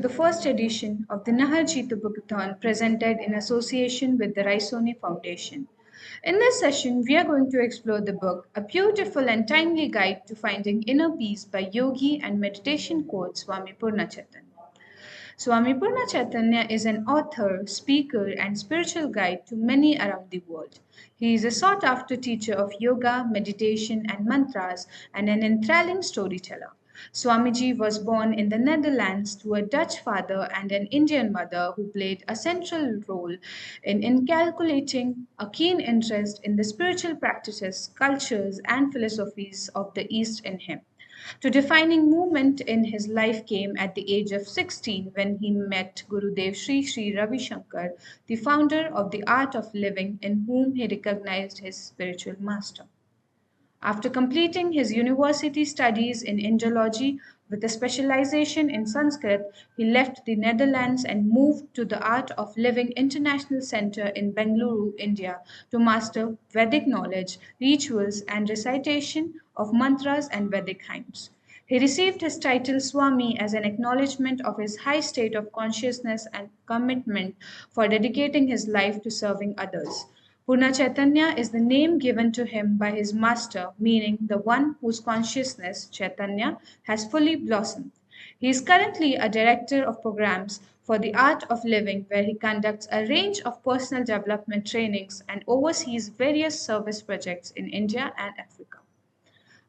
the first edition of the Nahar Jeetu Bookathon presented in association with the Raisoni Foundation. In this session, we are going to explore the book, A Beautiful and Timely Guide to Finding Inner Peace by Yogi and Meditation Coach Swami Purnachaitnya. Swami Purnachaitnya is an author, speaker, and spiritual guide to many around the world. He is a sought after teacher of yoga, meditation, and mantras, and an enthralling storyteller. Swamiji was born in the Netherlands to a Dutch father and an Indian mother who played a central role in inculcating a keen interest in the spiritual practices, cultures, and philosophies of the East in him. To defining moment in his life came at the age of 16 when he met Gurudev Sri Sri Ravi Shankar, the founder of the art of living, in whom he recognized his spiritual master. After completing his university studies in Indology with a specialization in Sanskrit, he left the Netherlands and moved to the Art of Living International Center in Bengaluru, India, to master Vedic knowledge, rituals, and recitation of mantras and Vedic hymns. He received his title Swami as an acknowledgement of his high state of consciousness and commitment for dedicating his life to serving others. Purnachaitanya is the name given to him by his master, meaning the one whose consciousness, Chaitanya, has fully blossomed. He is currently a director of programs for the art of living, where he conducts a range of personal development trainings and oversees various service projects in India and Africa.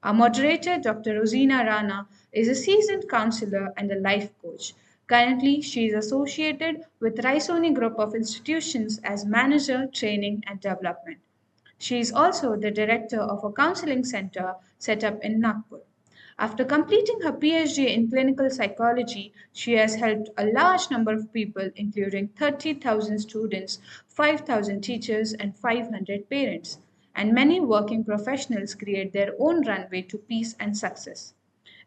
Our moderator, Dr. Rosina Rana, is a seasoned counselor and a life coach. Currently, she is associated with Raisoni Group of Institutions as Manager, Training and Development. She is also the director of a counseling center set up in Nagpur. After completing her PhD in clinical psychology, she has helped a large number of people, including 30,000 students, 5,000 teachers, and 500 parents. And many working professionals create their own runway to peace and success.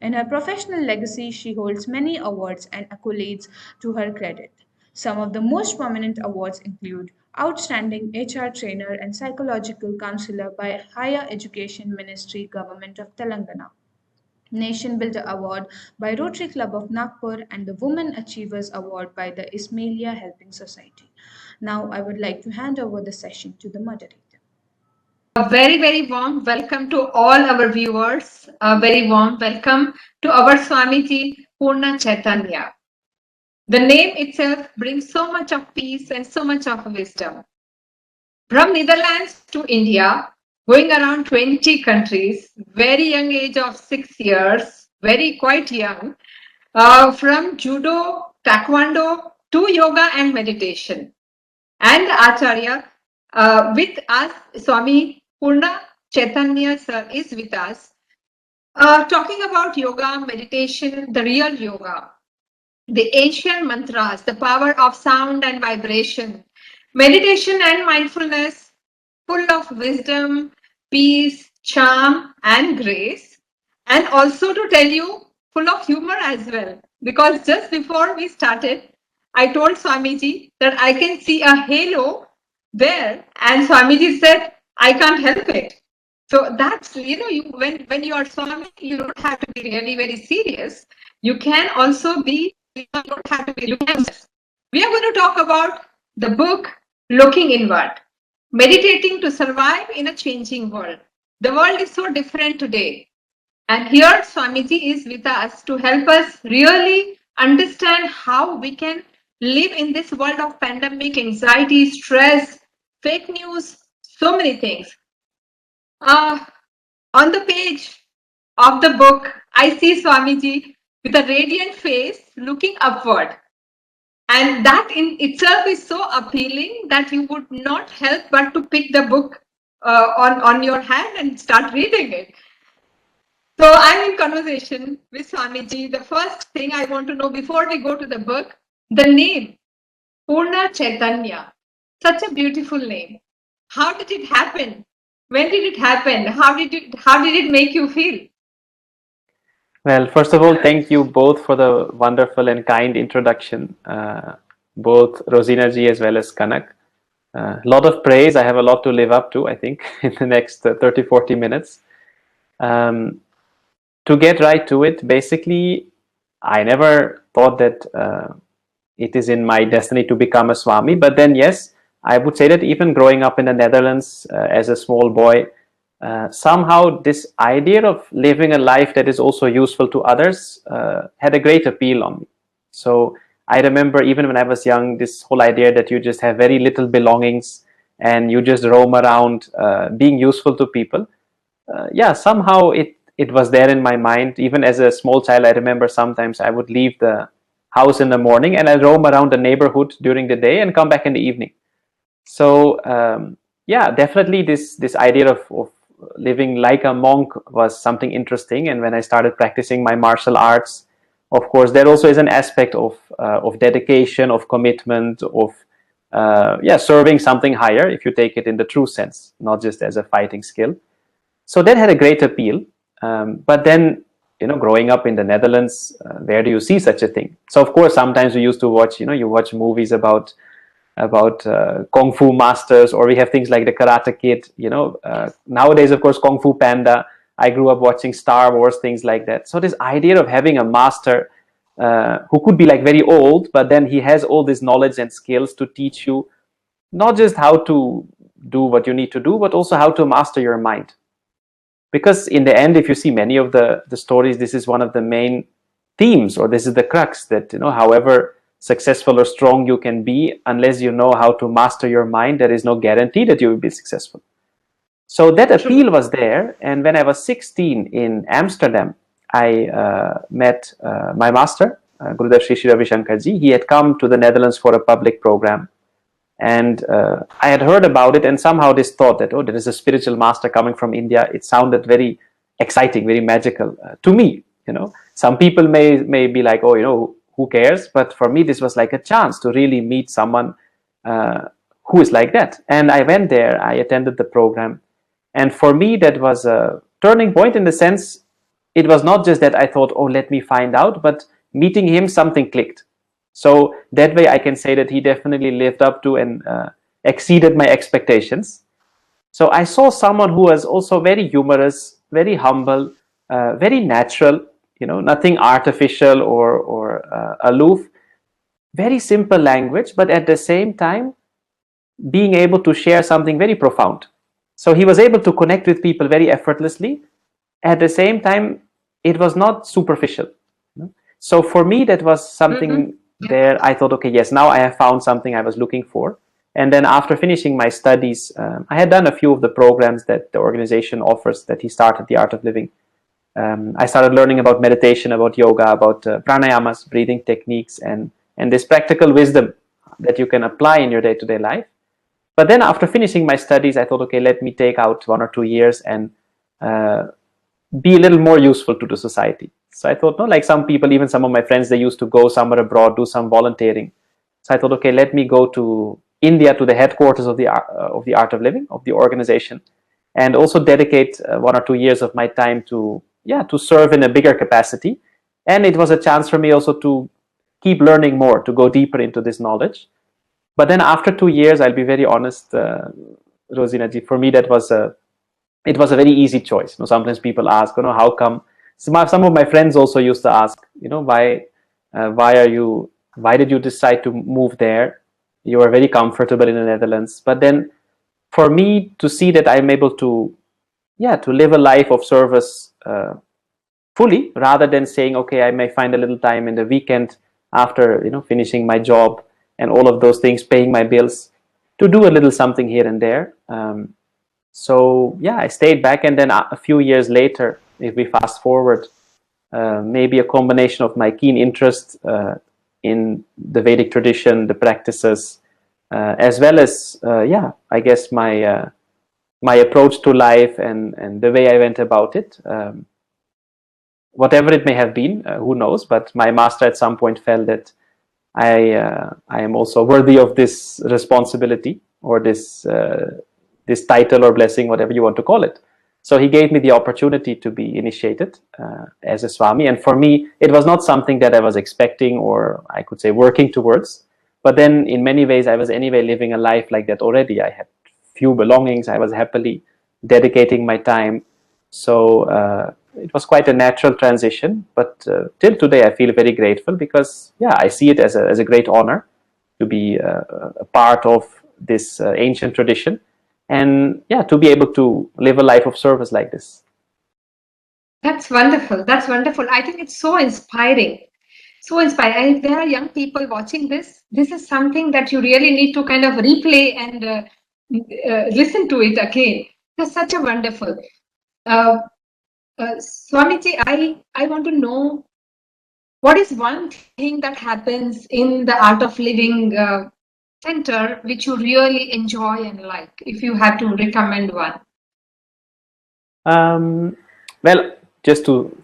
In her professional legacy, she holds many awards and accolades to her credit. Some of the most prominent awards include Outstanding HR Trainer and Psychological Counselor by Higher Education Ministry, Government of Telangana, Nation Builder Award by Rotary Club of Nagpur, and the Women Achievers Award by the Ismailia Helping Society. Now, I would like to hand over the session to the moderator. A very, very warm welcome to all our viewers. A very warm welcome to our Swamiji Purnachaitnya. The name itself brings so much of peace and so much of wisdom. From Netherlands to India, going around 20 countries, very young age of 6 years, very quite young, from judo, taekwondo to yoga and meditation. And Acharya, with us, Swami Purnachaitnya sir is with us, talking about yoga, meditation, the real yoga, the ancient mantras, the power of sound and vibration, meditation and mindfulness, full of wisdom, peace, charm, and grace, and also to tell you, full of humor as well. Because just before we started, I told Swamiji that I can see a halo there, and Swamiji said, I can't help it. So that's, when you are Swami, you don't have to be really very serious. You can also be, you don't have to be, you can. We are going to talk about the book Looking Inward, Meditating to Survive in a Changing World. The world is so different today. And here Swamiji is with us to help us really understand how we can live in this world of pandemic, anxiety, stress, fake news, so many things. On the page of the book, I see Swamiji with a radiant face looking upward. And that in itself is so appealing that you would not help but to pick the book on your hand and start reading it. So I'm in conversation with Swamiji. The first thing I want to know before we go to the book, the name, Purnachaitnya, such a beautiful name. How did it happen? When did it happen? How did it make you feel? Well, first of all, thank you both for the wonderful and kind introduction, both Rosina ji as well as Kanak. A lot of praise. I have a lot to live up to, I think, in the next 30-40 minutes. To get right to it, basically, I never thought that it is in my destiny to become a Swami. But then, yes, I would say that even growing up in the Netherlands as a small boy, somehow this idea of living a life that is also useful to others had a great appeal on me. So I remember even when I was young, this whole idea that you just have very little belongings and you just roam around being useful to people. Yeah, somehow it was there in my mind. Even as a small child, I remember sometimes I would leave the house in the morning and I'd roam around the neighborhood during the day and come back in the evening. So yeah, definitely this idea of living like a monk was something interesting. And when I started practicing my martial arts, of course, there also is an aspect of dedication, of commitment, of yeah, serving something higher, if you take it in the true sense, not just as a fighting skill. So that had a great appeal. But then, you know, growing up in the Netherlands, where do you see such a thing? So of course, sometimes we used to watch, you know, you watch movies about kung fu masters, or we have things like the Karate Kid, you know, nowadays of course Kung Fu Panda. I grew up watching Star Wars, things like that. So this idea of having a master who could be like very old, but then he has all this knowledge and skills to teach you not just how to do what you need to do, but also how to master your mind. Because in the end, if you see many of the stories, this is one of the main themes, or this is the crux, that, you know, however successful or strong you can be, unless you know how to master your mind, there is no guarantee that you will be successful. So that appeal was there. And when I was 16 in Amsterdam, I met my master, Gurudev Sri Sri Ravi Shankarji. He had come to the Netherlands for a public program. And I had heard about it, and somehow this thought that, oh, there is a spiritual master coming from India. It sounded very exciting, very magical to me. You know, some people may be like, oh, you know, who cares? But for me, this was like a chance to really meet someone who is like that. And I went there, I attended the program. And for me, that was a turning point, in the sense, it was not just that I thought, oh, let me find out, but meeting him, something clicked. So that way I can say that he definitely lived up to and exceeded my expectations. So I saw someone who was also very humorous, very humble, very natural, you know, nothing artificial or aloof, very simple language, but at the same time, being able to share something very profound. So he was able to connect with people very effortlessly. At the same time, it was not superficial. So for me, that was something there. I thought, okay, yes, now I have found something I was looking for. And then after finishing my studies, I had done a few of the programs that the organization offers, that he started, The Art of Living. I started learning about meditation, about yoga, about pranayamas, breathing techniques, and this practical wisdom that you can apply in your day-to-day life. But then after finishing my studies, I thought, okay, let me take out 1 or 2 years and be a little more useful to the society. So I thought, no, like some people, even some of my friends, they used to go somewhere abroad, do some volunteering. So I thought, okay, let me go to India, to the headquarters of the Art of Living, of the organization, and also dedicate 1 or 2 years of my time to serve in a bigger capacity. And it was a chance for me also to keep learning more, to go deeper into this knowledge. But then after 2 years, I'll be very honest, Rosina ji, for me it was a very easy choice. You know, sometimes people ask, you know, how come? Some of my friends also used to ask, you know, why did you decide to move there? You are very comfortable in the Netherlands. But then for me to see that I'm able to live a life of service fully, rather than saying, okay, I may find a little time in the weekend after, you know, finishing my job and all of those things, paying my bills, to do a little something here and there. So yeah, I stayed back, and then a few years later, if we fast forward, maybe a combination of my keen interest in the Vedic tradition, the practices, as well as I guess my approach to life and the way I went about it. Whatever it may have been, who knows? But my master at some point felt that I am also worthy of this responsibility, or this title or blessing, whatever you want to call it. So he gave me the opportunity to be initiated as a Swami. And for me, it was not something that I was expecting, or I could say working towards. But then in many ways, I was anyway living a life like that already. I had few belongings. I was happily dedicating my time. So it was quite a natural transition. But till today, I feel very grateful because, yeah, I see it as a great honor to be a part of this ancient tradition, and yeah, to be able to live a life of service like this. That's wonderful. That's wonderful. I think it's so inspiring. So inspiring. And if there are young people watching this, this is something that you really need to kind of replay and listen to it again. That's such a wonderful. Swamiji, I want to know what is one thing that happens in the Art of Living center which you really enjoy and like, if you had to recommend one. Well, just to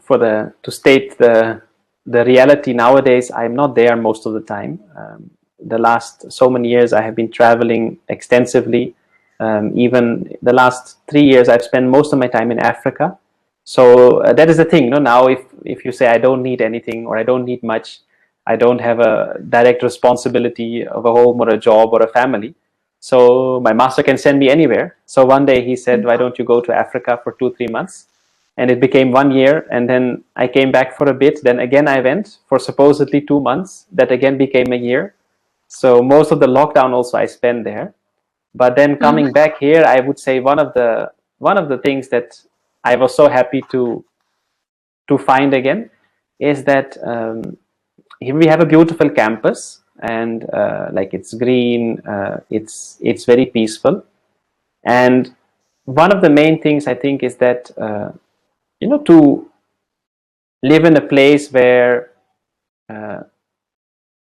state the reality nowadays, I'm not there most of the time. The last so many years, I have been traveling extensively. Even the last 3 years, I've spent most of my time in Africa. So that is the thing. Now, if you say I don't need anything or I don't need much, I don't have a direct responsibility of a home or a job or a family. So my master can send me anywhere. So one day he said, why don't you go to Africa for 2-3 months? And it became 1 year. And then I came back for a bit. Then again, I went for supposedly 2 months. That again became a year. So most of the lockdown also I spent there. But then coming back here, I would say one of the things that I was so happy to find again is that here we have a beautiful campus, and like it's green, it's very peaceful. And one of the main things I think is that to live in a place where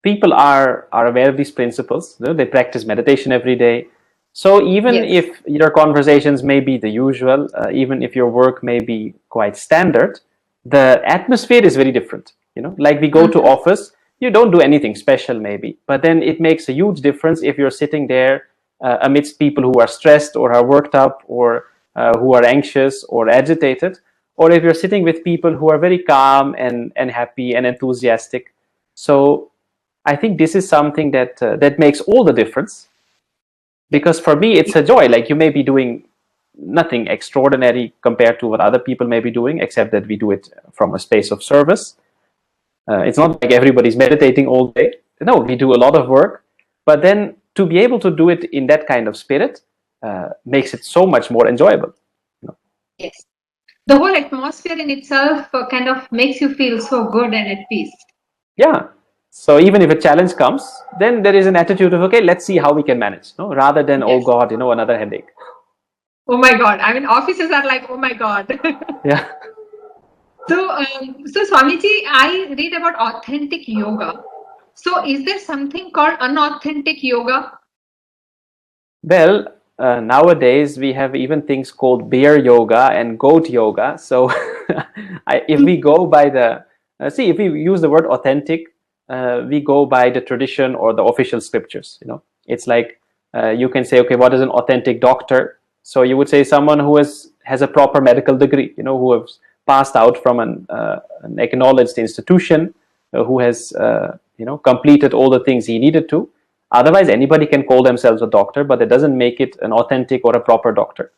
people are aware of these principles. They practice meditation every day. So even if your conversations may be the usual, even if your work may be quite standard, the atmosphere is very different. Like we go to office, you don't do anything special maybe, but then it makes a huge difference if you're sitting there amidst people who are stressed or are worked up or who are anxious or agitated, or if you're sitting with people who are very calm and happy and enthusiastic. So I think this is something that makes all the difference. Because for me, it's a joy. Like you may be doing nothing extraordinary compared to what other people may be doing, except that we do it from a space of service. It's not like everybody's meditating all day. No, we do a lot of work. But then to be able to do it in that kind of spirit makes it so much more enjoyable. Yes. The whole atmosphere in itself kind of makes you feel so good and at peace. Yeah. So even if a challenge comes, then there is an attitude of, okay, let's see how we can manage, rather than, oh God, another headache. Oh my God. I mean, offices are like, oh my God. Yeah. So Swamiji, I read about authentic yoga. So is there something called unauthentic yoga? Well, nowadays we have even things called bear yoga and goat yoga. So if we go by if we use the word authentic, we go by the tradition or the official scriptures. It's like you can say, okay, what is an authentic doctor? So you would say someone who has a proper medical degree, who has passed out from an acknowledged institution, who has completed all the things he needed to. Otherwise, anybody can call themselves a doctor, but it doesn't make it an authentic or a proper doctor.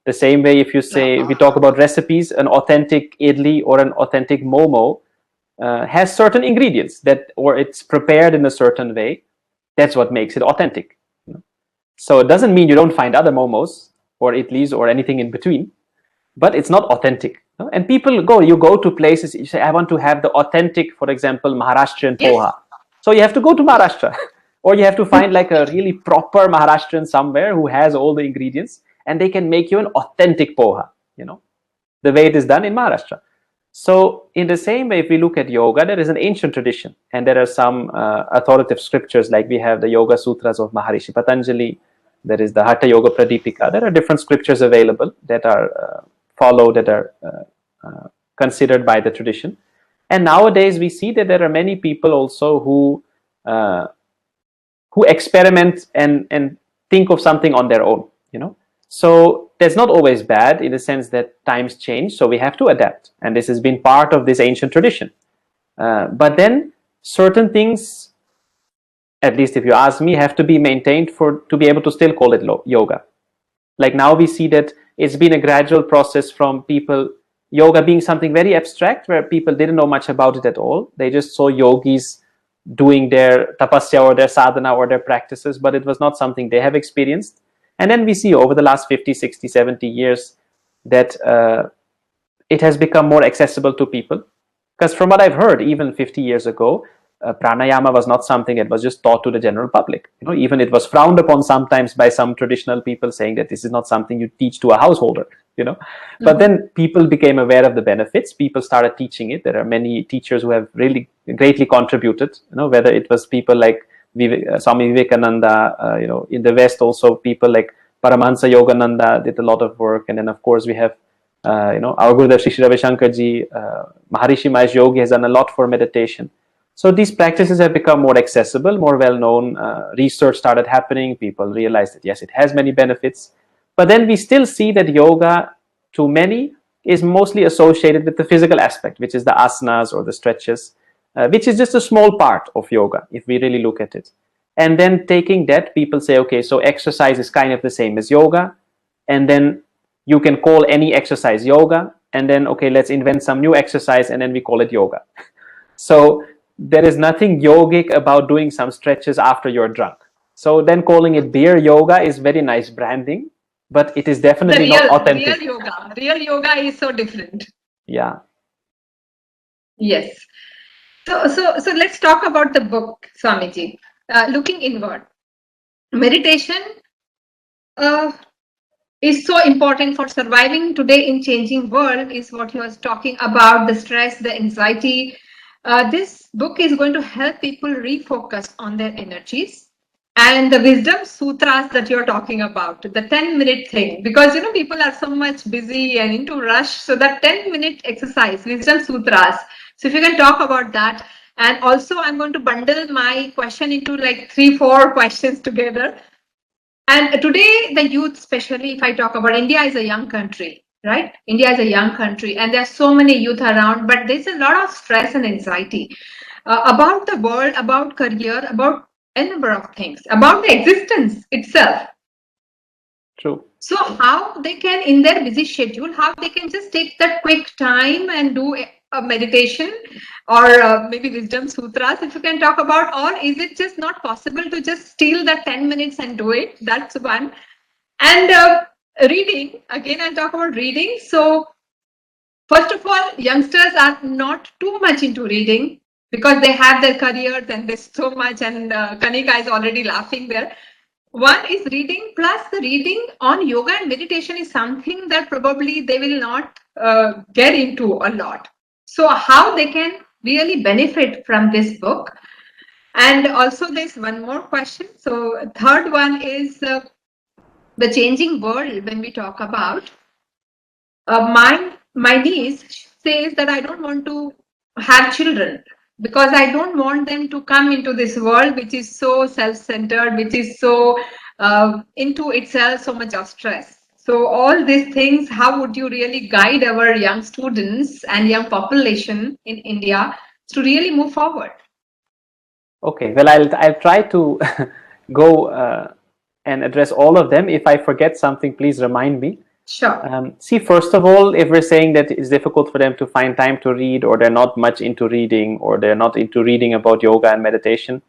The same way, if you say, we talk about recipes, an authentic idli or an authentic momo has certain ingredients or it's prepared in a certain way. That's what makes it authentic. So it doesn't mean you don't find other momos or idlis or anything in between, but it's not authentic. And people you go to places, you say, I want to have the authentic, for example, Maharashtrian poha. So you have to go to Maharashtra. Or you have to find like a really proper Maharashtrian somewhere who has all the ingredients, and they can make you an authentic poha, the way it is done in Maharashtra. So in the same way, if we look at yoga, there is an ancient tradition, and there are some authoritative scriptures, like we have the Yoga Sutras of Maharishi Patanjali, there is the Hatha Yoga Pradipika. There are different scriptures available that are followed, that are considered by the tradition. And nowadays we see that there are many people also who experiment and think of something on their own, So that's not always bad, in the sense that times change, so we have to adapt. And this has been part of this ancient tradition. But then certain things, at least if you ask me, have to be maintained to be able to still call it yoga. Like now we see that it's been a gradual process from people yoga being something very abstract where people didn't know much about it at all. They just saw yogis doing their tapasya or their sadhana or their practices, but it was not something they have experienced. And then we see over the last 50, 60, 70 years that it has become more accessible to people. Because from what I've heard, even 50 years ago, pranayama was not something that was just taught to the general public. Even it was frowned upon sometimes by some traditional people, saying that this is not something you teach to a householder. But then people became aware of the benefits. People started teaching it. There are many teachers who have really greatly contributed. Whether it was people like Swami Vivekananda, in the West also people like Paramahansa Yogananda did a lot of work, and then of course we have our Gurudev Sri Ravi Shankarji, Maharishi Mahesh Yogi has done a lot for meditation. So these practices have become more accessible, more well-known. Research started happening. People realized that yes, it has many benefits. But then we still see that yoga, to many, is mostly associated with the physical aspect, which is the asanas or the stretches, which is just a small part of yoga, if we really look at it. And then taking that, people say, okay, so exercise is kind of the same as yoga. And then you can call any exercise yoga. And then, okay, let's invent some new exercise, and then we call it yoga. So there is nothing yogic about doing some stretches after you're drunk. So then calling it beer yoga is very nice branding, but it is definitely not authentic. Real yoga is so different. Yeah. Yes. So let's talk about the book, Swamiji. Looking inward. Meditation is so important for surviving today in changing world, is what he was talking about, the stress, the anxiety. This book is going to help people refocus on their energies. And the wisdom sutras that you're talking about, the 10-minute thing, because people are so much busy and into rush. So that 10-minute exercise, wisdom sutras. So if you can talk about that. And also I'm going to bundle my question into like 3-4 questions together. And today the youth, especially if I talk about India, is a young country, right? India is a young country and there are so many youth around, but there's a lot of stress and anxiety about the world, about career, about a number of things, about the existence itself. True. So how they can, in their busy schedule, how they can just take that quick time and do a meditation or maybe wisdom sutras, if you can talk about, or is it just not possible to just steal that 10 minutes and do it? That's one. And reading, again, I'll talk about reading. So first of all, youngsters are not too much into reading because they have their careers and there's so much, and Kanika is already laughing there. One is reading, plus the reading on yoga and meditation is something that probably they will not get into a lot. So how they can really benefit from this book. And also there's one more question. So third one is the changing world. When we talk about my niece says that I don't want to have children because I don't want them to come into this world which is so self-centered, which is so into itself, so much of stress. So all these things, how would you really guide our young students and young population in India to really move forward? Okay, well, I'll try to go and address all of them. If I forget something, please remind me. Sure. See, first of all, if we're saying that it's difficult for them to find time to read, or they're not much into reading, or they're not into reading about yoga and meditation,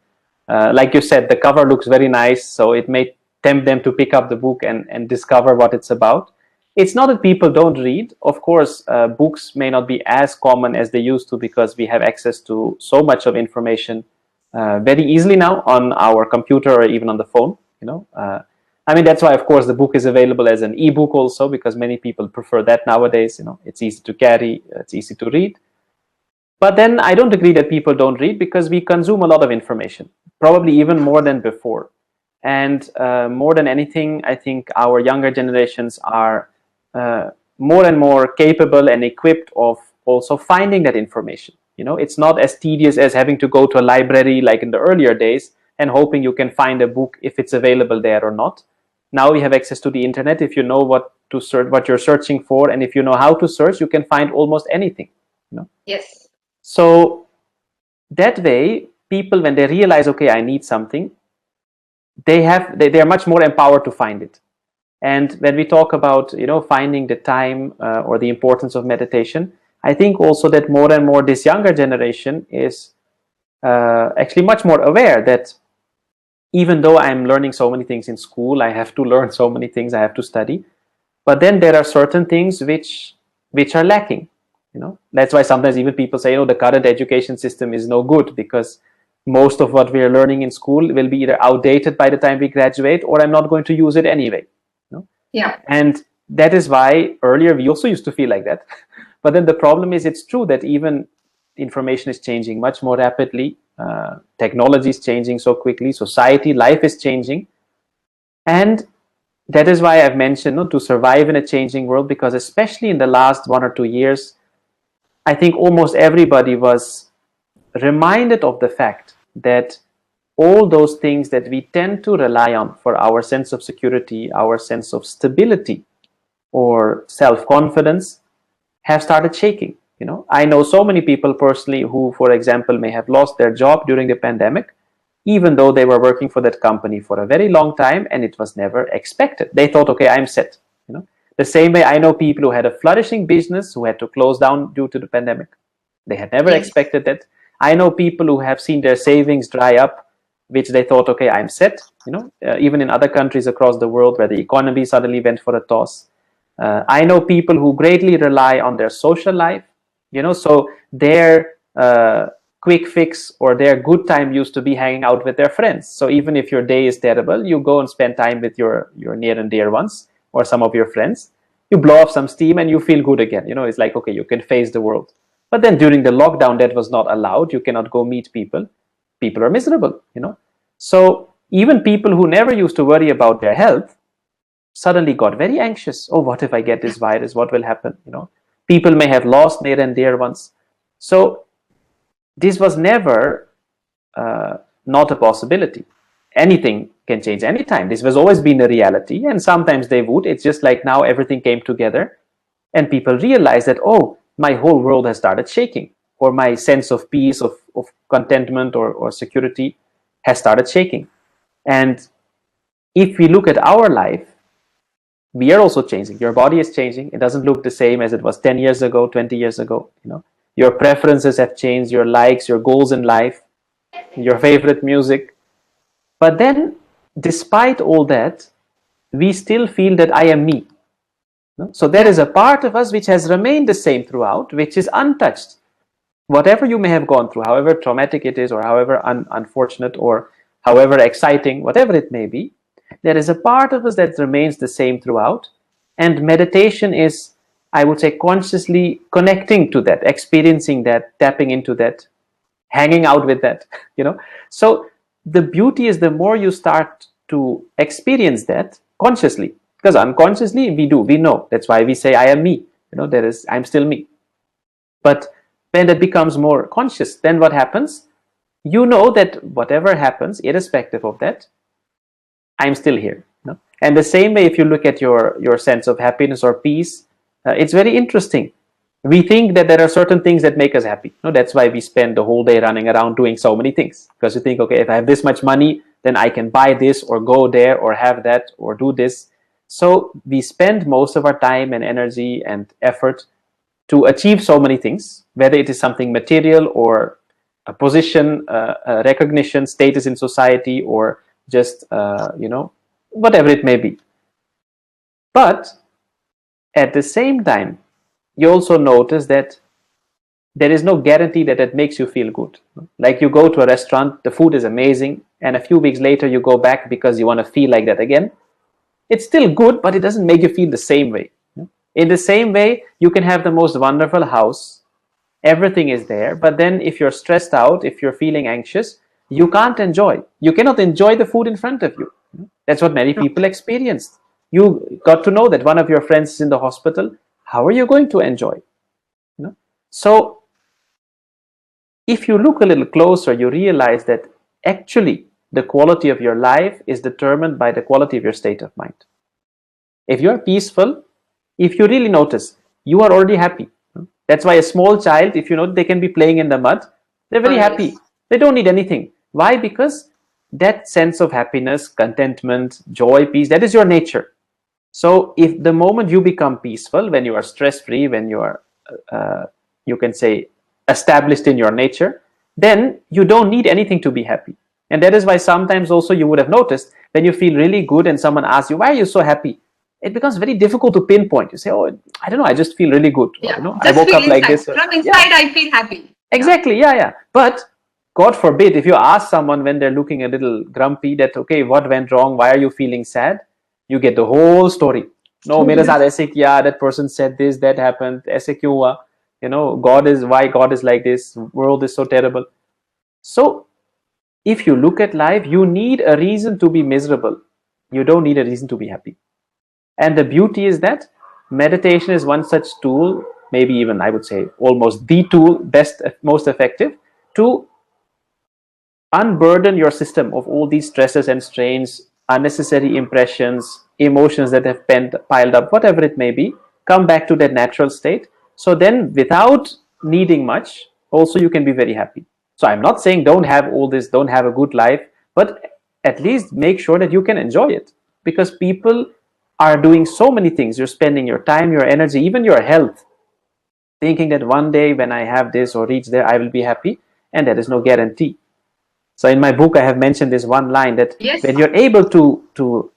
like you said, the cover looks very nice, so it may tempt them to pick up the book and discover what it's about. It's not that people don't read. Of course, books may not be as common as they used to because we have access to so much of information very easily now on our computer or even on the phone. I mean, that's why, of course, the book is available as an ebook also, because many people prefer that nowadays. It's easy to carry, it's easy to read. But then I don't agree that people don't read, because we consume a lot of information, probably even more than before. And more than anything, I think our younger generations are more and more capable and equipped of also finding that information. It's not as tedious as having to go to a library like in the earlier days and hoping you can find a book if it's available there or not. Now we have access to the internet. If you know what to search, what you're searching for, and if you know how to search, you can find almost anything. Yes. So that way, people, when they realize, okay, I need something, they are much more empowered to find it. And when we talk about, finding the time or the importance of meditation, I think also that more and more this younger generation is actually much more aware that even though I'm learning so many things in school, I have to learn so many things, I have to study, but then there are certain things which are lacking. That's why sometimes even people say, the current education system is no good, because most of what we are learning in school will be either outdated by the time we graduate, or I'm not going to use it anyway. Yeah. And that is why earlier we also used to feel like that. But then the problem is, it's true that even information is changing much more rapidly. Technology is changing so quickly. Society, life is changing. And that is why I've mentioned, to survive in a changing world, because especially in the last 1 or 2 years, I think almost everybody was reminded of the fact that all those things that we tend to rely on for our sense of security, our sense of stability or self-confidence, have started shaking. I know so many people personally who, for example, may have lost their job during the pandemic, even though they were working for that company for a very long time, and it was never expected. They thought, okay, I'm set. The same way I know people who had a flourishing business who had to close down due to the pandemic. They had never expected that. I know people who have seen their savings dry up, which they thought, okay, I'm set. Even in other countries across the world where the economy suddenly went for a toss. I know people who greatly rely on their social life. So their quick fix or their good time used to be hanging out with their friends. So even if your day is terrible, you go and spend time with your near and dear ones or some of your friends. You blow off some steam and you feel good again. It's like, okay, you can face the world. But then during the lockdown, that was not allowed. You cannot go meet people. People are miserable. So even people who never used to worry about their health suddenly got very anxious. Oh, what if I get this virus? What will happen? People may have lost near and dear ones. So this was never not a possibility. Anything can change anytime. This has always been a reality, and sometimes they would. It's just like now everything came together and people realized that, oh, my whole world has started shaking, or my sense of peace, of contentment or security has started shaking. And if we look at our life, we are also changing. Your body is changing. It doesn't look the same as it was 10 years ago, 20 years ago. Your preferences have changed, your likes, your goals in life, your favorite music. But then, despite all that, we still feel that I am me. So there is a part of us which has remained the same throughout, which is untouched. Whatever you may have gone through, however traumatic it is, or however unfortunate, or however exciting, whatever it may be, there is a part of us that remains the same throughout. And meditation is, I would say, consciously connecting to that, experiencing that, tapping into that, hanging out with that. So the beauty is, the more you start to experience that consciously, because unconsciously we know. That's why we say I am me. I'm still me. But when that becomes more conscious, then what happens? That whatever happens, irrespective of that, I'm still here. And the same way, if you look at your sense of happiness or peace, it's very interesting. We think that there are certain things that make us happy. That's why we spend the whole day running around doing so many things. Because you think, okay, if I have this much money, then I can buy this or go there or have that or do this. So we spend most of our time and energy and effort to achieve so many things, whether it is something material or a position, a recognition, status in society, or just, whatever it may be. But at the same time, you also notice that there is no guarantee that it makes you feel good. Like you go to a restaurant, the food is amazing, and a few weeks later you go back because you want to feel like that again. It's still good, but it doesn't make you feel the same way. In the same way, you can have the most wonderful house, everything is there, but then if you're stressed out, if you're feeling anxious, you cannot enjoy the food in front of you. That's what many people experienced. You got to know that one of your friends is in the hospital. How are you going to enjoy? So if you look a little closer, you realize that actually the quality of your life is determined by the quality of your state of mind. If you are peaceful, if you really notice, you are already happy. That's why a small child, if you know, they can be playing in the mud, they're very happy. They don't need anything. Why? Because that sense of happiness, contentment, joy, peace, that is your nature. So if the moment you become peaceful, when you are stress-free, when you are, you can say, established in your nature, then you don't need anything to be happy. And that is why sometimes also you would have noticed when you feel really good and someone asks you, why are you so happy? It becomes very difficult to pinpoint. You say, oh, I don't know, I just feel really good. Or, Yeah, I just woke feel up like inside. this. Or, From yeah, inside, I feel happy. exactly. Yeah. But God forbid, if you ask someone when they're looking a little grumpy that, okay, what went wrong? Why are you feeling sad? You get the whole story. No, मेरे साथ ऐसे किया, that person said this, that happened, ऐसे क्यों हुआ? Why God is like this, world is so terrible. So if you look at life, you need a reason to be miserable. You don't need a reason to be happy. And the beauty is that meditation is one such tool, maybe even I would say almost the tool, best, most effective to unburden your system of all these stresses and strains, unnecessary impressions, emotions that have piled up, whatever it may be, come back to that natural state. So then, without needing much, also you can be very happy. So I'm not saying don't have all this, don't have a good life, but at least make sure that you can enjoy it. Because people are doing so many things. You're spending your time, your energy, even your health, thinking that one day when I have this or reach there, I will be happy. And there is no guarantee. So in my book, I have mentioned this one line that Yes. when you're able to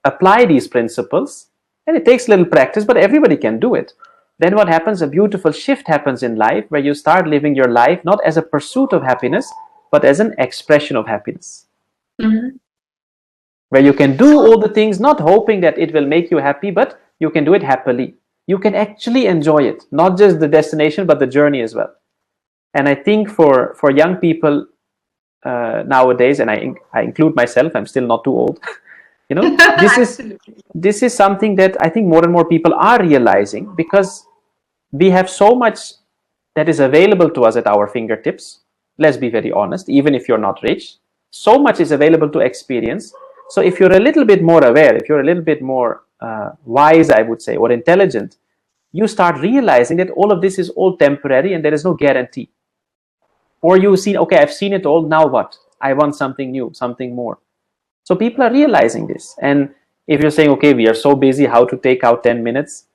apply these principles, and it takes a little practice, but everybody can do it. Then what happens? A beautiful shift happens in life where you start living your life not as a pursuit of happiness, but as an expression of happiness. Mm-hmm. Where you can do all the things, not hoping that it will make you happy, but you can do it happily. You can actually enjoy it, not just the destination, but the journey as well. And I think for young people, nowadays, and I include myself, I'm still not too old. This is Absolutely. this is something that I think more and more people are realizing, because we have so much that is available to us at our fingertips. Let's be very honest, even if you're not rich, so much is available to experience. So if you're a little bit more aware, if you're a little bit more wise, I would say, or intelligent, you start realizing that all of this is all temporary and there is no guarantee. Or you've seen, okay, I've seen it all, now what? I want something new, something more. So people are realizing this. And if you're saying, okay, we are so busy, how to take out 10 minutes,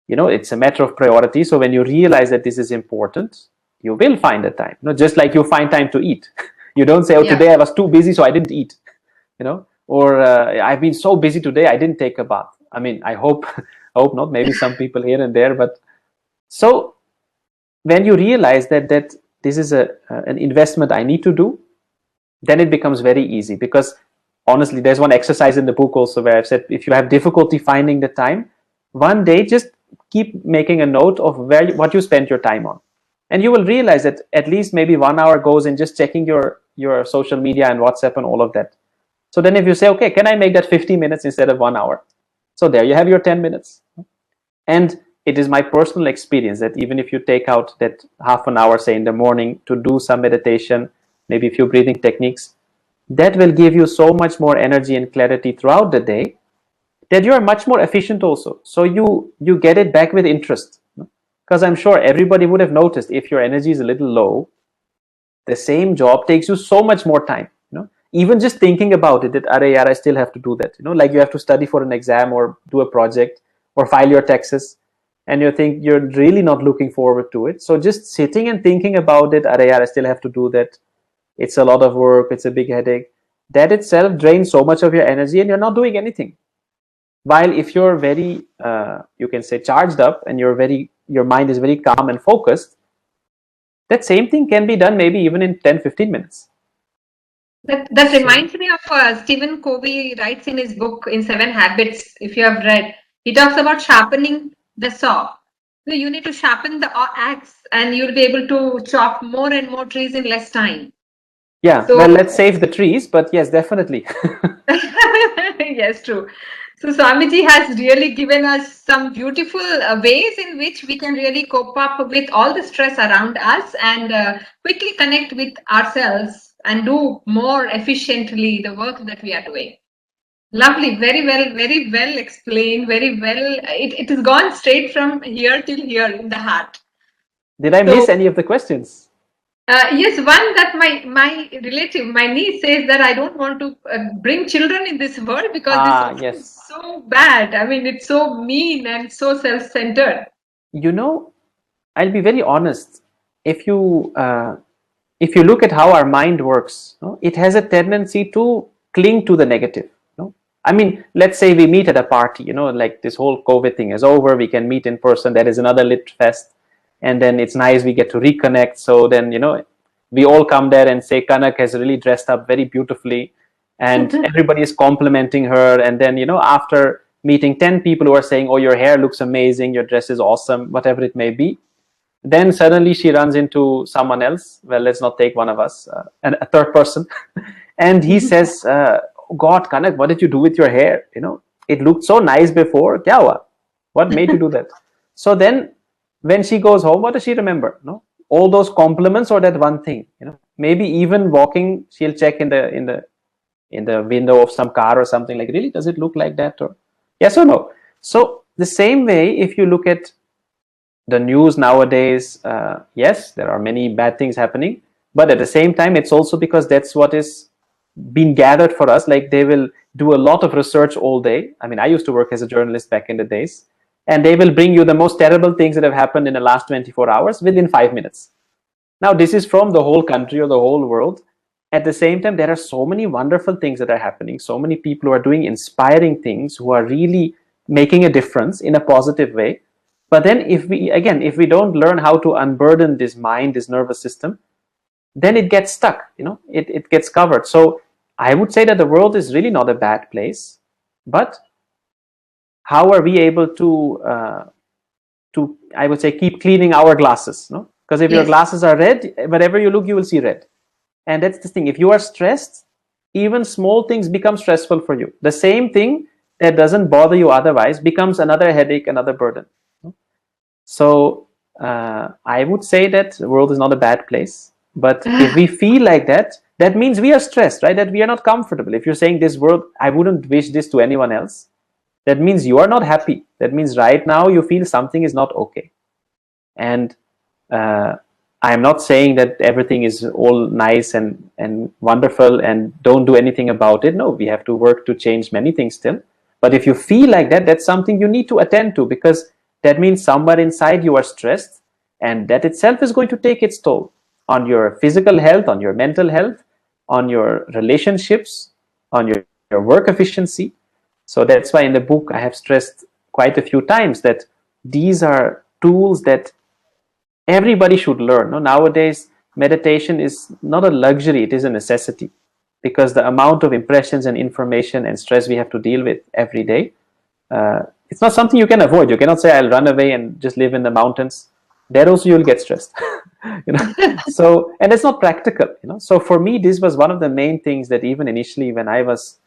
it's a matter of priority. So when you realize that this is important, you will find the time. Just like you find time to eat. You don't say, oh, Yeah. today I was too busy, so I didn't eat. Or I've been so busy today, I didn't take a bath. I mean, I hope not. Maybe some people here and there, but so when you realize that this is an investment I need to do, then it becomes very easy. Because honestly, there's one exercise in the book also where I've said, if you have difficulty finding the time, one day just keep making a note of what you spent your time on, and you will realize that at least maybe 1 hour goes in just checking your social media and WhatsApp and all of that. So then if you say, okay, can I make that 50 minutes instead of 1 hour? So there you have your 10 minutes. And it is my personal experience that even if you take out that half an hour, say in the morning, to do some meditation, maybe a few breathing techniques, that will give you so much more energy and clarity throughout the day, that you are much more efficient also. So you get it back with interest. Because I'm sure everybody would have noticed, if your energy is a little low, the same job takes you so much more time. Even just thinking about it, that yaar, I still have to do that. Like you have to study for an exam or do a project or file your taxes, and you think you're really not looking forward to it. So just sitting and thinking about it, yaar, I still have to do that. It's a lot of work. It's a big headache. That itself drains so much of your energy, and you're not doing anything. While if you're very, you can say, charged up, and your mind is very calm and focused, that same thing can be done maybe even in 10-15 minutes. That reminds me of Stephen Covey writes in his book in 7 Habits, if you have read. He talks about sharpening the saw. So you need to sharpen the axe and you'll be able to chop more and more trees in less time. Yeah, So, well, let's save the trees, but yes, definitely. yes, true. So Swamiji has really given us some beautiful ways in which we can really cope up with all the stress around us and quickly connect with ourselves and do more efficiently the work that we are doing. Lovely, very well explained, very well. It has gone straight from here till here in the heart. Did I So miss any of the questions? Yes, one that my relative, my niece says that I don't want to bring children in this world because this Ah, world is yes. so bad. I mean, it's so mean and so self-centered. You know, I'll be very honest. If you if you look at how our mind works, no, it has a tendency to cling to the negative. No? I mean, let's say we meet at a party, like this whole COVID thing is over, we can meet in person, there is another lit fest, and then it's nice, we get to reconnect. So then, we all come there and say, Kanak has really dressed up very beautifully, and everybody is complimenting her. And then, after meeting 10 people who are saying, oh, your hair looks amazing, your dress is awesome, whatever it may be, then suddenly she runs into someone else. Well, let's not take one of us, and a third person, and he says, God, Kanak, what did you do with your hair? It looked so nice before. Kya hua? What made you do that? So then, when she goes home, what does she remember? No, all those compliments or that one thing. Maybe even walking, she'll check in the window of some car or something, like, really, does it look like that, or yes or no? So the same way, if you look at the news nowadays, yes, there are many bad things happening, but at the same time, it's also because that's what is being gathered for us. Like, they will do a lot of research all day. I mean, I used to work as a journalist back in the days, and they will bring you the most terrible things that have happened in the last 24 hours within 5 minutes. Now, this is from the whole country or the whole world. At the same time, there are so many wonderful things that are happening, so many people who are doing inspiring things, who are really making a difference in a positive way. But then, if we don't learn how to unburden this mind, this nervous system, then it gets stuck, it gets covered. So I would say that the world is really not a bad place, but how are we able to, I would say, keep cleaning our glasses, no? Because if your Yes. glasses are red, wherever you look, you will see red. And that's the thing. If you are stressed, even small things become stressful for you. The same thing that doesn't bother you otherwise becomes another headache, another burden. So I would say that the world is not a bad place. But if we feel like that, that means we are stressed, right? That we are not comfortable. If you're saying this world, I wouldn't wish this to anyone else, that means you are not happy. That means right now you feel something is not okay. And I'm not saying that everything is all nice and wonderful and don't do anything about it. No, we have to work to change many things still. But if you feel like that, that's something you need to attend to, because that means somewhere inside you are stressed, and that itself is going to take its toll on your physical health, on your mental health, on your relationships, on your work efficiency. So that's why in the book I have stressed quite a few times that these are tools that everybody should learn. No? Nowadays, meditation is not a luxury, it is a necessity, because the amount of impressions and information and stress we have to deal with every day, it's not something you can avoid. You cannot say, I'll run away and just live in the mountains. There also you'll get stressed. So, and it's not practical. So for me, this was one of the main things that even initially when I was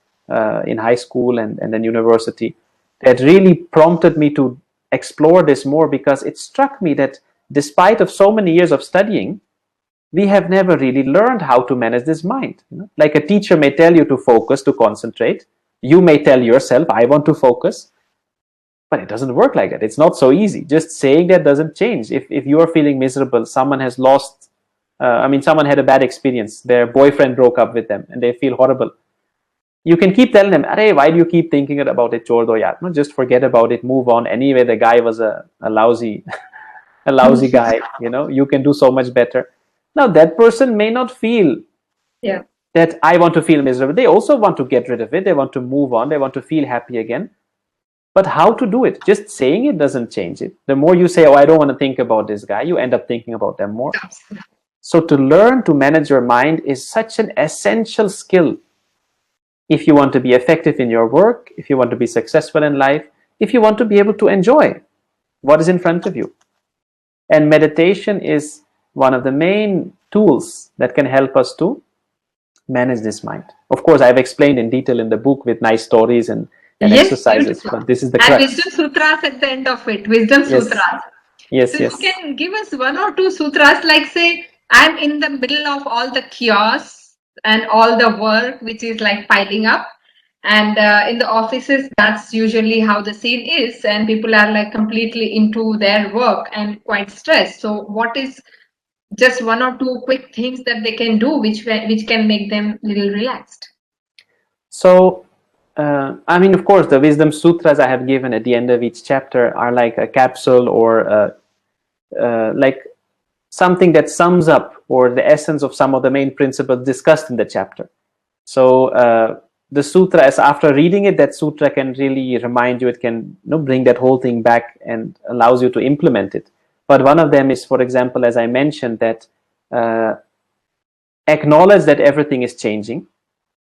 in high school and then university, that really prompted me to explore this more, because it struck me that despite of so many years of studying, we have never really learned how to manage this mind. Like a teacher may tell you to focus, to concentrate. You may tell yourself, I want to focus, but it doesn't work like that. It's not so easy. Just saying that doesn't change. If you are feeling miserable, someone has lost, someone had a bad experience, their boyfriend broke up with them and they feel horrible. You can keep telling them, Arey, why do you keep thinking about it? Chor do yaar. No, just forget about it, move on. Anyway, the guy was a lousy a lousy guy. You can do so much better. Now that person may not feel Yeah. that I want to feel miserable. They also want to get rid of it. They want to move on. They want to feel happy again. But how to do it? Just saying it doesn't change it. The more you say, oh, I don't want to think about this guy, you end up thinking about them more. So to learn to manage your mind is such an essential skill if you want to be effective in your work, if you want to be successful in life, if you want to be able to enjoy what is in front of you. And meditation is one of the main tools that can help us to manage this mind. Of course, I've explained in detail in the book with nice stories and Yes, exercises, beautiful. but this is the And crux. wisdom sutras at the end of it. Wisdom Yes, sutras. yes, So you yes. can give us one or two sutras, like say, I'm in the middle of all the chaos and all the work, which is like piling up. And in the offices, that's usually how the scene is. And people are like completely into their work and quite stressed. So what is just one or two quick things that they can do which can make them a little relaxed? So, I mean, of course, the wisdom sutras I have given at the end of each chapter are like a capsule or like something that sums up or the essence of some of the main principles discussed in the chapter. So the sutra, is after reading it, that sutra can really remind you, it can bring that whole thing back and allows you to implement it. But one of them is, for example, as I mentioned, that acknowledge that everything is changing.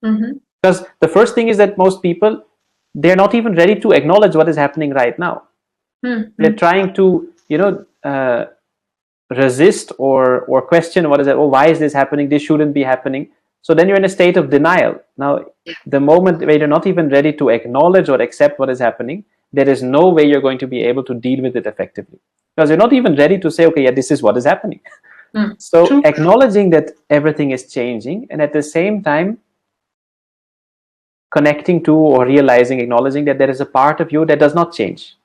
Because the first thing is that most people, they're not even ready to acknowledge what is happening right now. They're trying to, resist or question what is that. Oh, why is this happening? This shouldn't be happening. So then you're in a state of denial. Now, the moment where you're not even ready to acknowledge or accept what is happening, there is no way you're going to be able to deal with it effectively. Because you're not even ready to say, okay, yeah, this is what is happening. So True. acknowledging that everything is changing, and at the same time connecting to or realizing, acknowledging that there is a part of you that does not change.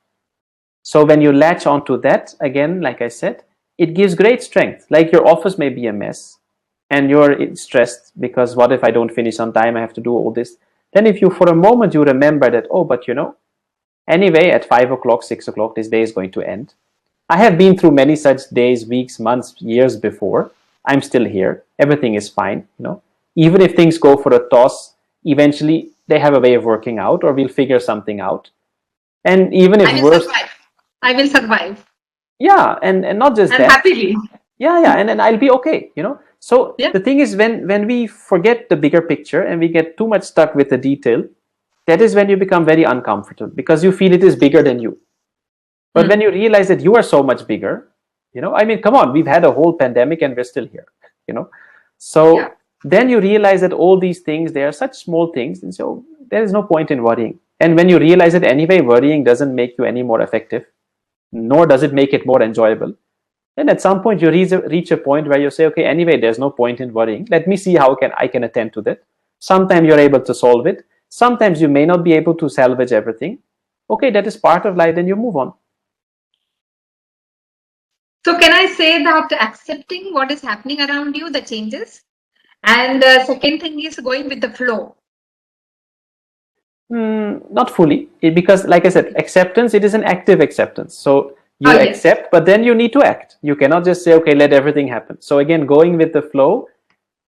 So when you latch onto that, again, like I said, it gives great strength. Like your office may be a mess and you're stressed because what if I don't finish on time? I have to do all this. Then if you, for a moment, you remember that, oh, but anyway, at 5 o'clock, 6 o'clock, this day is going to end. I have been through many such days, weeks, months, years before. I'm still here. Everything is fine. Even if things go for a toss, eventually they have a way of working out, or we'll figure something out. And even if I will survive. Yeah, and not just and that. Happily. Yeah, and I'll be okay. So the thing is, when we forget the bigger picture and we get too much stuck with the detail, that is when you become very uncomfortable because you feel it is bigger than you. But when you realize that you are so much bigger, I mean, come on, we've had a whole pandemic and we're still here. So then you realize that all these things, they are such small things, and so there is no point in worrying. And when you realize that anyway, worrying doesn't make you any more effective, nor does it make it more enjoyable, then at some point you reach a point where you say, okay, anyway, there's no point in worrying. Let me see how I can attend to that. Sometimes you're able to solve it. Sometimes you may not be able to salvage everything. Okay, that is part of life, then you move on. So can I say that accepting what is happening around you, the changes, and the second thing is going with the flow? Not fully, because like I said, acceptance, it is an active acceptance. So you accept, but then you need to act. You cannot just say, okay, let everything happen. So again, going with the flow,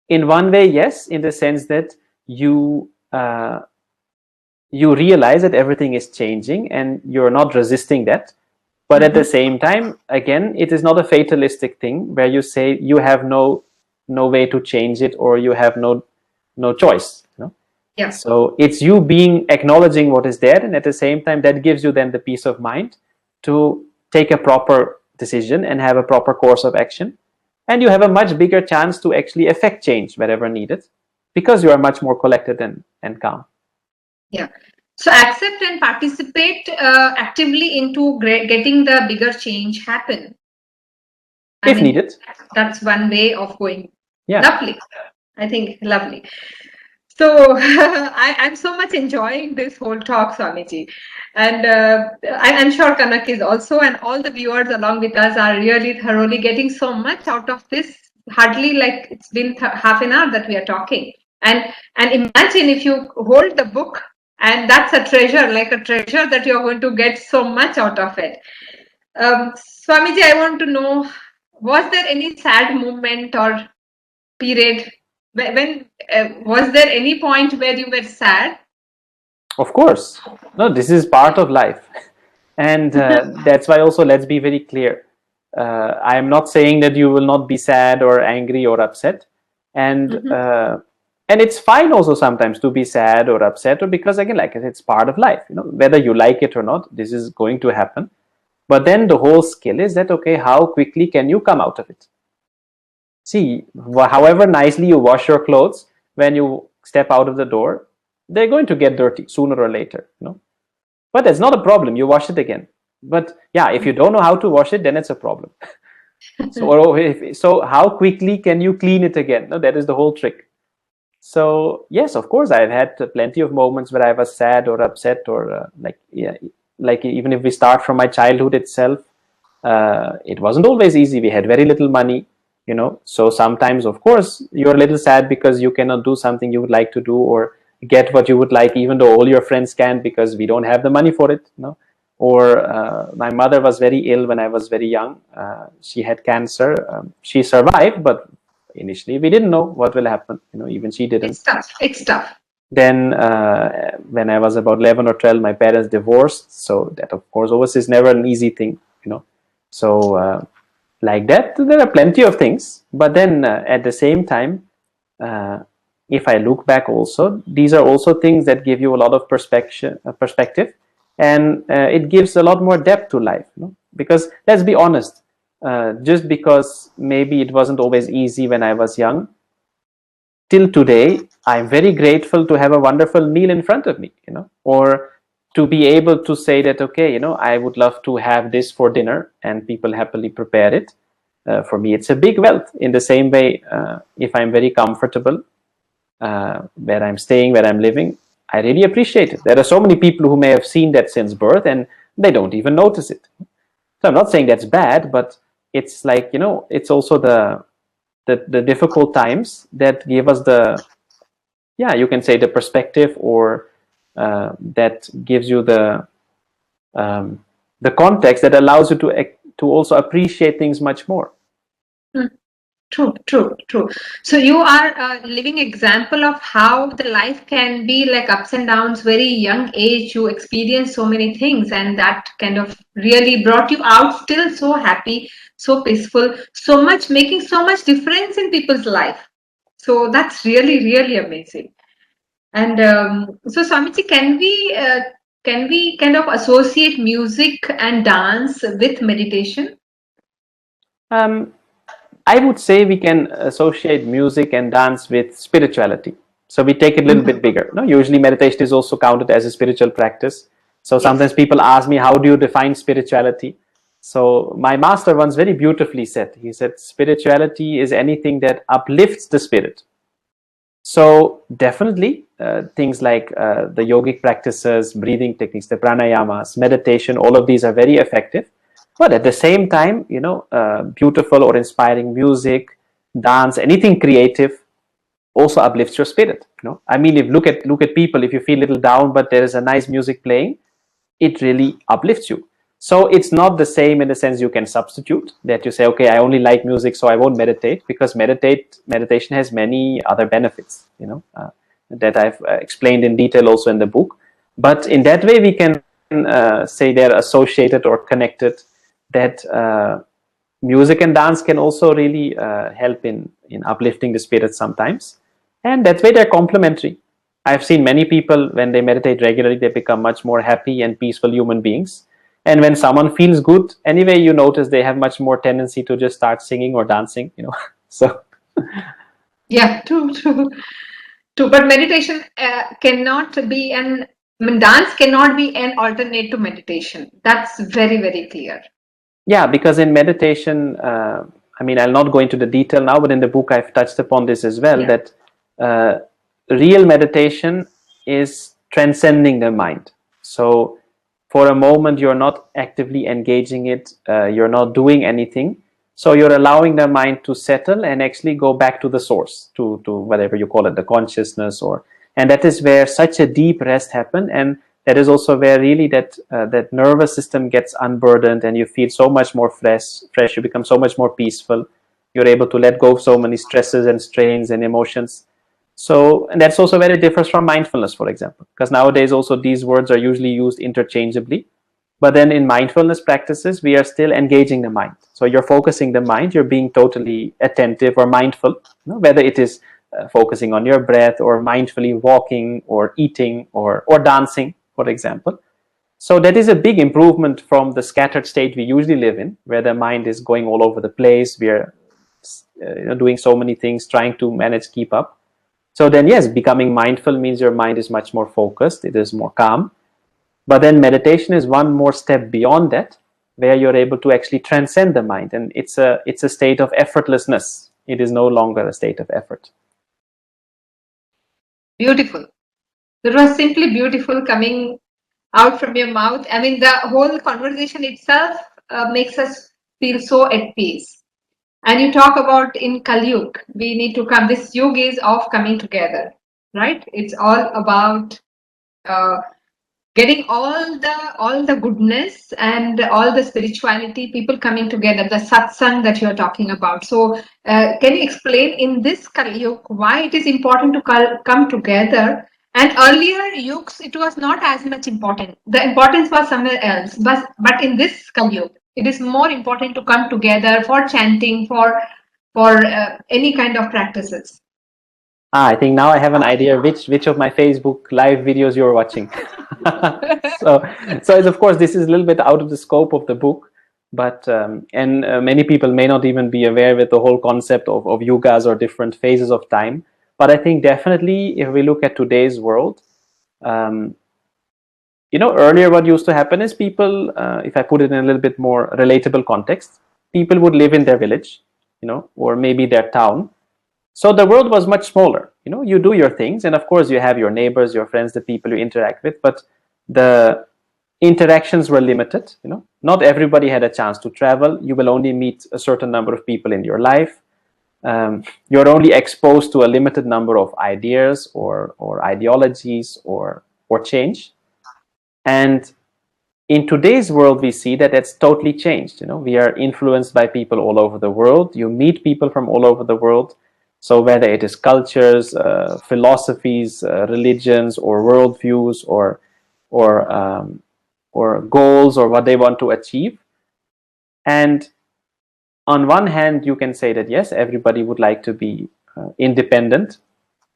in one way, yes, in the sense that you realize that everything is changing and you're not resisting that. But at the same time, again, it is not a fatalistic thing where you say you have no way to change it or you have no choice. Yeah. So it's you acknowledging what is there, and at the same time, that gives you then the peace of mind to take a proper decision and have a proper course of action. And you have a much bigger chance to actually affect change wherever needed because you are much more collected and calm. Yeah. So accept and participate actively into getting the bigger change happen. If needed. That's one way of going. Yeah. Lovely. I think lovely. So I'm so much enjoying this whole talk, Swamiji. And I'm sure Kanak is also, and all the viewers along with us are really thoroughly getting so much out of this. Hardly like it's been half an hour that we are talking. And imagine if you hold the book, and that's a treasure, like a treasure that you're going to get so much out of it. Swamiji, I want to know, was there any sad moment or period when was there any point where you were sad? Of course. No, this is part of life. And that's why also, let's be very clear. I am not saying that you will not be sad or angry or upset. And and it's fine also sometimes to be sad or upset, or because again, like I said, it's part of life. Whether you like it or not, this is going to happen. But then the whole skill is that, okay, how quickly can you come out of it? See, however nicely you wash your clothes, when you step out of the door, they're going to get dirty sooner or later. But that's not a problem. You wash it again. But yeah, if you don't know how to wash it, then it's a problem. So how quickly can you clean it again? No, that is the whole trick. So yes, of course, I've had plenty of moments where I was sad or upset, or like even if we start from my childhood itself, it wasn't always easy. We had very little money. So sometimes, of course, you're a little sad because you cannot do something you would like to do, or get what you would like, even though all your friends can, because we don't have the money for it. Or my mother was very ill when I was very young. She had cancer. She survived, but initially we didn't know what will happen. Even she didn't. It's tough. Then when I was about 11 or 12, my parents divorced. So that, of course, always is never an easy thing. So like that, there are plenty of things. But then at the same time, if I look back also, these are also things that give you a lot of perspective, and it gives a lot more depth to life. Because let's be honest, just because maybe it wasn't always easy when I was young, till today, I'm very grateful to have a wonderful meal in front of me, or to be able to say that, okay, I would love to have this for dinner, and people happily prepare it. For me, it's a big wealth. In the same way, if I'm very comfortable where I'm staying, where I'm living, I really appreciate it. There are so many people who may have seen that since birth and they don't even notice it. So I'm not saying that's bad, but it's like, it's also the difficult times that give us you can say the perspective, or that gives you the context that allows you to also appreciate things much more. True. So you are a living example of how the life can be like ups and downs. Very young age, you experience so many things, and that kind of really brought you out still so happy, so peaceful, so much, making so much difference in people's life. So that's really, really amazing. And so Swamiji, can we kind of associate music and dance with meditation? I would say we can associate music and dance with spirituality. So we take it a little bit bigger. Usually meditation is also counted as a spiritual practice. So sometimes people ask me, how do you define spirituality? So my master once very beautifully said, he said, spirituality is anything that uplifts the spirit. So definitely things like the yogic practices, breathing techniques, the pranayamas, meditation, all of these are very effective. But at the same time, beautiful or inspiring music, dance, anything creative also uplifts your spirit. I mean, if look at people, if you feel a little down, but there is a nice music playing, it really uplifts you. So it's not the same in the sense you can substitute that you say, okay, I only like music, so I won't meditate, because meditation has many other benefits, that I've explained in detail also in the book. But in that way, we can say they're associated or connected, that music and dance can also really help in uplifting the spirit sometimes. And that's why they're complementary. I've seen many people, when they meditate regularly, they become much more happy and peaceful human beings. And when someone feels good, anyway, you notice they have much more tendency to just start singing or dancing, So. Yeah, true. But meditation cannot be dance cannot be an alternate to meditation. That's very, very clear. Yeah, because in meditation, I'll not go into the detail now, but in the book I've touched upon this as well, that real meditation is transcending the mind. So for a moment, you're not actively engaging it, you're not doing anything. So you're allowing the mind to settle and actually go back to the source, to whatever you call it, the consciousness, and that is where such a deep rest happens. And that is also where really that nervous system gets unburdened, and you feel so much more fresh, you become so much more peaceful. You're able to let go of so many stresses and strains and emotions. So, and that's also where it differs from mindfulness, for example, because nowadays also these words are usually used interchangeably. But then in mindfulness practices, we are still engaging the mind. So you're focusing the mind, you're being totally attentive or mindful, whether it is focusing on your breath, or mindfully walking or eating or dancing, for example. So that is a big improvement from the scattered state we usually live in, where the mind is going all over the place. We are doing so many things, trying to manage, keep up. So then, yes, becoming mindful means your mind is much more focused, it is more calm. But then meditation is one more step beyond that, where you're able to actually transcend the mind, and it's a state of effortlessness. It is no longer a state of effort. Beautiful. It was simply beautiful coming out from your mouth. The whole conversation itself makes us feel so at peace. And you talk about in Kali Yuga, we need to come, this yuga is of coming together, right? It's all about uh, getting all the goodness and all the spirituality, people coming together, the satsang that you're talking about. So can you explain in this Kali Yuga why it is important to come together? And earlier yugs, it was not as much important. The importance was somewhere else. But in this Kali Yuga, it is more important to come together for chanting, for any kind of practices. I think now I have an idea which of my Facebook live videos you're watching. so it's, of course, this is a little bit out of the scope of the book, but many people may not even be aware with the whole concept of yugas or different phases of time. But I think definitely if we look at today's world, earlier what used to happen is people, if I put it in a little bit more relatable context, people would live in their village, or maybe their town. So the world was much smaller. You do your things, and of course you have your neighbors, your friends, the people you interact with, but the interactions were limited. Not everybody had a chance to travel. You will only meet a certain number of people in your life. You're only exposed to a limited number of ideas or ideologies or change. And in today's world, we see that that's totally changed. We are influenced by people all over the world. You meet people from all over the world. So whether it is cultures, philosophies, religions, or worldviews, or goals, or what they want to achieve. And on one hand, you can say that yes, everybody would like to be independent,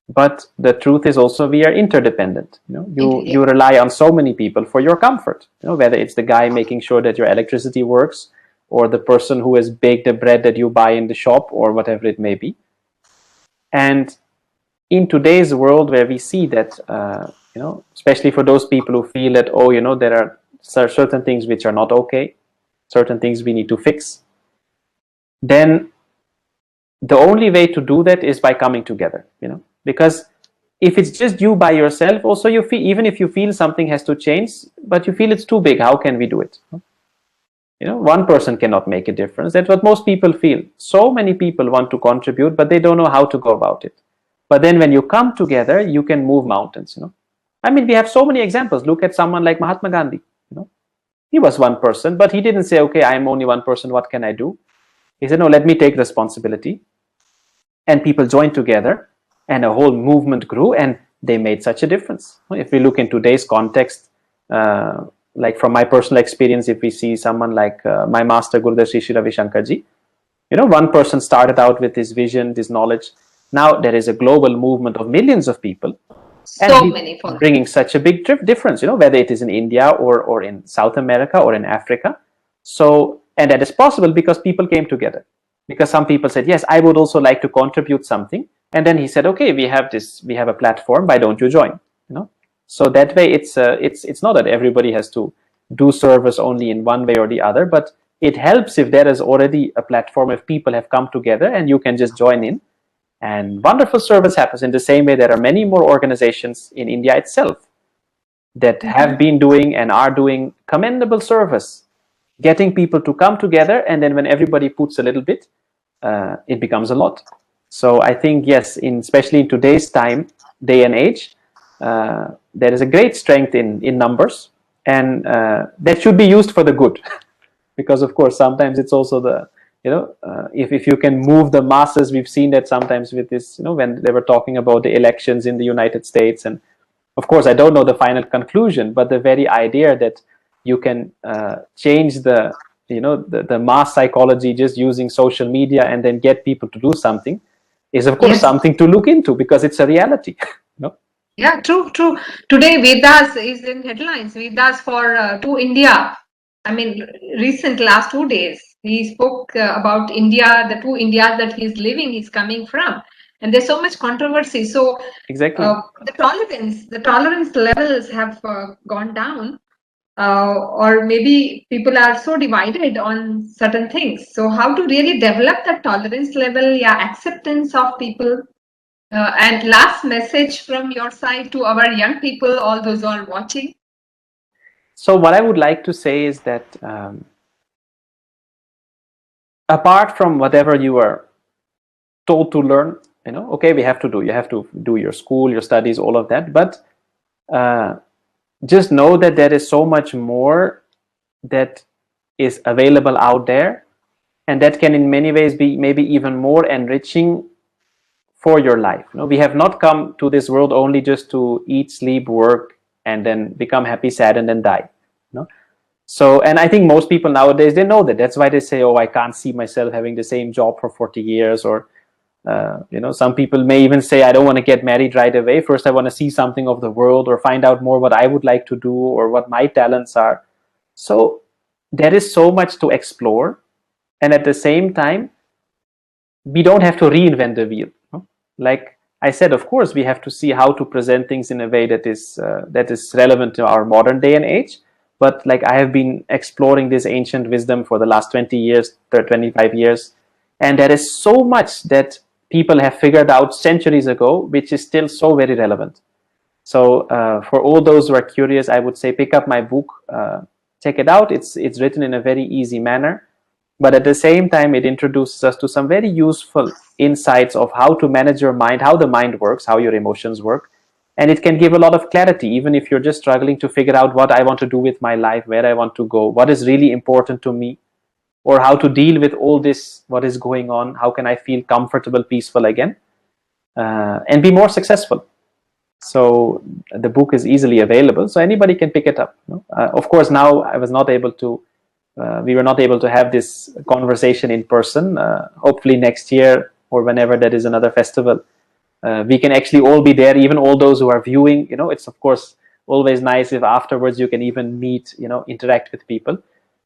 but the truth is also we are interdependent. You rely on so many people for your comfort. Whether it's the guy making sure that your electricity works, or the person who has baked the bread that you buy in the shop, or whatever it may be. And in today's world, where we see that, especially for those people who feel that, there are certain things which are not okay, certain things we need to fix, then the only way to do that is by coming together. Because if it's just you by yourself, also you feel, even if you feel something has to change, but you feel it's too big, how can we do it? One person cannot make a difference. That's what most people feel. So many people want to contribute, but they don't know how to go about it. But then when you come together, you can move mountains. I mean, we have so many examples. Look at someone like Mahatma Gandhi. He was one person, but he didn't say, okay, I am only one person, what can I do? He said, no, let me take responsibility. And people joined together, and a whole movement grew, and they made such a difference. If we look in today's context, like from my personal experience, if we see someone like my master Gurudev Sri Ravi Shankarji, one person started out with this vision, this knowledge. Now there is a global movement of millions of people, so many bringing such a big difference. Whether it is in India or in South America or in Africa. So, and that is possible because people came together. Because some people said, yes, I would also like to contribute something. And then he said, okay, we have a platform. Why don't you join? So that way, it's not that everybody has to do service only in one way or the other, but it helps if there is already a platform, if people have come together and you can just join in, and wonderful service happens. In the same way, there are many more organizations in India itself that have been doing and are doing commendable service, getting people to come together, and then when everybody puts a little bit, it becomes a lot. So I think, yes, especially in today's day and age, there is a great strength in numbers, and that should be used for the good. Because of course, sometimes it's also the, if you can move the masses. We've seen that sometimes with this, when they were talking about the elections in the United States, and of course, I don't know the final conclusion, but the very idea that you can change the mass psychology just using social media and then get people to do something is, of course, something to look into, because it's a reality. Yeah, true. Today, Vedas is in headlines. Vedas for to India. I mean, last 2 days, he spoke about India, the two Indias that he's living, he's coming from. And there's so much controversy. So exactly, the tolerance levels have gone down. Or maybe people are so divided on certain things. So how to really develop that tolerance level, acceptance of people. And last message from your side to our young people, all those who are watching. So what I would like to say is that apart from whatever you are told to learn, okay, you have to do your school, your studies, all of that, but just know that there is so much more that is available out there, and that can in many ways be maybe even more enriching for your life. We have not come to this world only just to eat, sleep, work, and then become happy, sad, and then die. So, and I think most people nowadays, they know that. That's why they say, oh, I can't see myself having the same job for 40 years. Or, some people may even say, I don't want to get married right away. First, I want to see something of the world or find out more what I would like to do or what my talents are. So there is so much to explore. And at the same time, we don't have to reinvent the wheel. Like I said, of course, we have to see how to present things in a way that is relevant to our modern day and age. But like I have been exploring this ancient wisdom for the last 20 years, 25 years, and there is so much that people have figured out centuries ago, which is still so very relevant. So for all those who are curious, I would say pick up my book, check it out. It's written in a very easy manner, but at the same time, it introduces us to some very useful insights of how to manage your mind, how the mind works, how your emotions work. And it can give a lot of clarity, even if you're just struggling to figure out what I want to do with my life, where I want to go, what is really important to me, or how to deal with all this, what is going on, how can I feel comfortable, peaceful again, and be more successful. So the book is easily available, so anybody can pick it up. Of course, now I was not able to, we were not able to have this conversation in person. Hopefully next year or whenever there is another festival, we can actually all be there, even all those who are viewing. It's of course always nice if afterwards you can even meet, interact with people.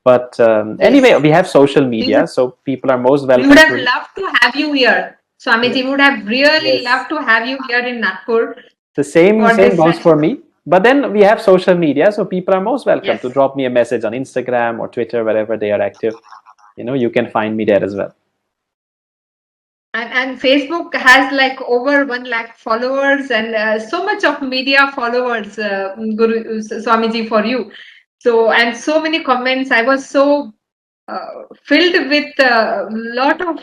But anyway, we have social media, so people are most welcome. We would have loved to have you here. Swamiji, we would have really loved to have you here in Nagpur. The same goes for me. But then we have social media, so people are most welcome to drop me a message on Instagram or Twitter, wherever they are active. You can find me there as well. And Facebook has like over 1 lakh followers and so much of media followers, Guru Swamiji, for you. So, and so many comments. I was so filled with a lot of,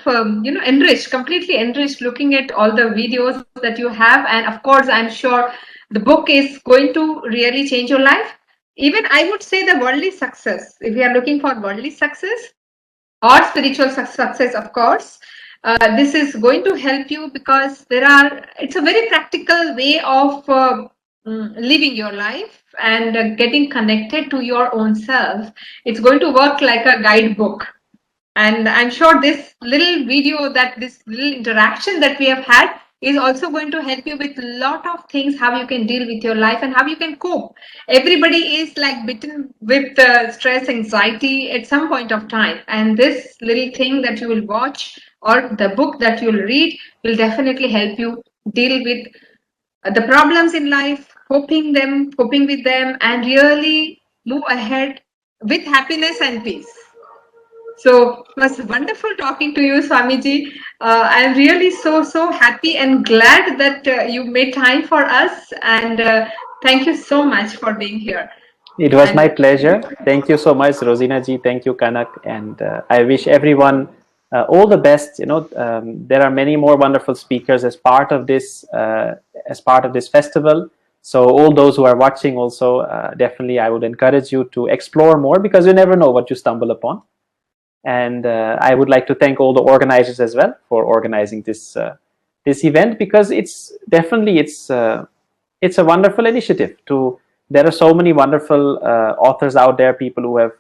completely enriched looking at all the videos that you have. And of course, I'm sure the book is going to really change your life. Even I would say the worldly success, if you are looking for worldly success or spiritual success, of course, this is going to help you, because it's a very practical way of living your life and getting connected to your own self. It's going to work like a guidebook. And I'm sure this little video, this little interaction that we have had is also going to help you with a lot of things, how you can deal with your life and how you can cope. Everybody is like bitten with stress, anxiety at some point of time. And this little thing that you will watch or the book that you'll read will definitely help you deal with the problems in life, coping with them, and really move ahead with happiness and peace. So it was wonderful talking to you, Swamiji. I'm really so happy and glad that you made time for us, and thank you so much for being here. It was my pleasure. Thank you so much, Rosina ji. Thank you, Kanak. And I wish everyone all the best. There are many more wonderful speakers as part of this festival. So all those who are watching also, definitely I would encourage you to explore more, because you never know what you stumble upon. And I would like to thank all the organizers as well for organizing this event, because it's a wonderful initiative. There are so many wonderful authors out there, people who have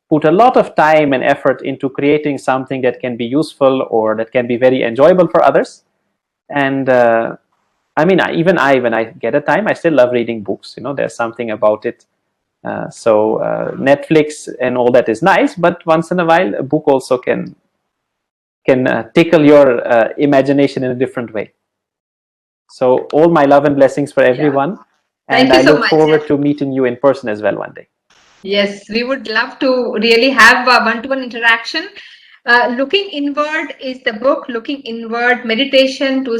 put a lot of time and effort into creating something that can be useful or that can be very enjoyable for others. And when I get a time, I still love reading books. There's something about it. So Netflix and all that is nice, but once in a while a book also can tickle your imagination in a different way. So all my love and blessings for everyone. And I look forward to meeting you in person as well one day. Yes, we would love to really have a one-to-one interaction. Looking Inward is the book. Looking Inward, meditation to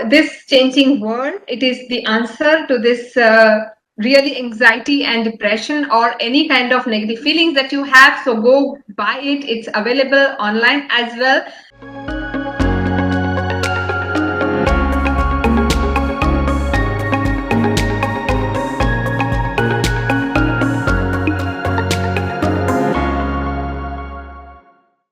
this changing world. It is the answer to this really anxiety and depression or any kind of negative feelings that you have, so go buy it. It's available online as well.